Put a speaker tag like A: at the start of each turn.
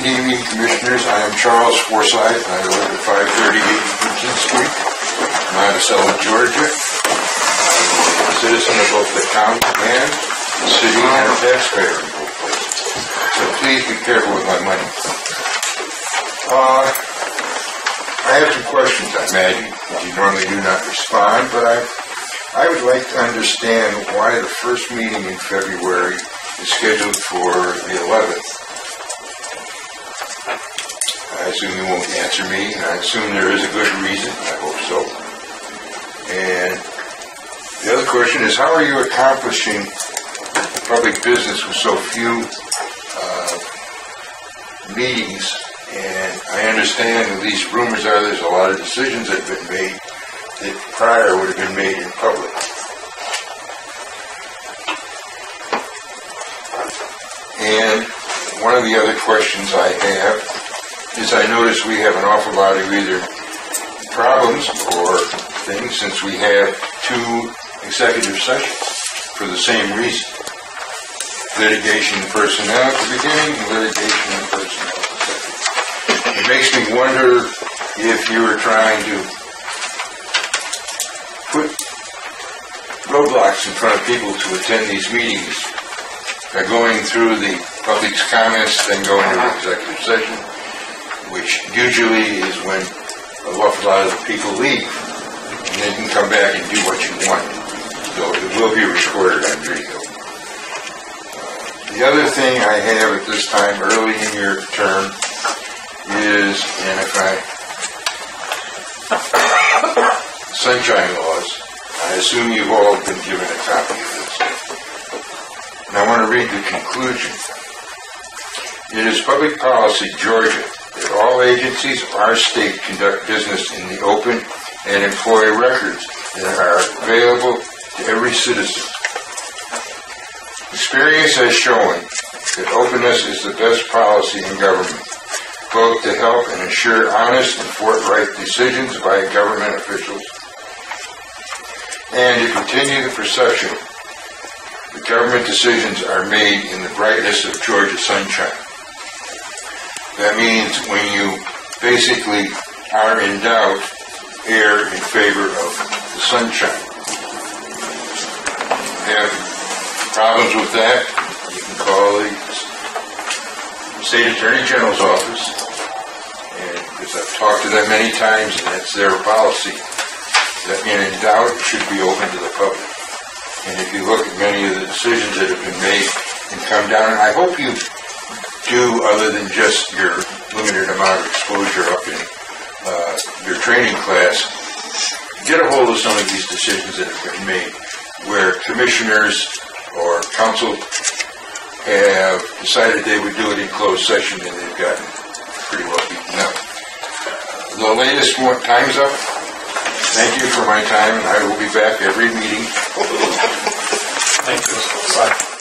A: Good evening, Commissioners. I am Charles Forsyth, and I live at 538 Virginia Street, Monticello, Georgia. I'm a citizen of both the county and the city, and a taxpayer in both places. So please be careful with my money. I have some questions on Maggie. You normally do not respond, but I would like to understand why the first meeting in February is scheduled for the 11th. I assume you won't answer me, and I assume there is a good reason. I hope so. And the other question is, how are you accomplishing public business with so few meetings? And I understand, at least rumors are, there's a lot of decisions that have been made that prior would have been made in public. And one of the other questions I have is, I notice we have an awful lot of either problems or things, since we have 2 executive sessions for the same reason. Litigation and personnel at the beginning, and litigation and personnel at the second. It makes me wonder if you are trying to put roadblocks in front of people to attend these meetings by going through the public's comments, then going to the executive session, which usually is when an awful lot of the people leave, and then you can come back and do what you want. So it will be recorded on video. The other thing I have at this time, early in your term, is, and if sunshine laws. I assume you've all been given a copy of this. And I want to read the conclusion. It is public policy, Georgia, that all agencies of our state conduct business in the open and employ records that are available to every citizen. Experience has shown that openness is the best policy in government, both to help and ensure honest and forthright decisions by government officials, and to continue the perception that government decisions are made in the brightness of Georgia sunshine. That means when you basically are in doubt, err in favor of the sunshine. Have problems with that, you can call the State Attorney General's office, and because I've talked to them many times, and that's their policy, that when in doubt, it should be open to the public. And if you look at many of the decisions that have been made and come down, and I hope you do, other than just your limited amount of exposure up in your training class, get a hold of some of these decisions that have been made, where commissioners or council have decided they would do it in closed session, and they've gotten pretty well beaten up. The latest one, time's up. Thank you for my time, and I will be back every meeting.
B: Thank you. Bye.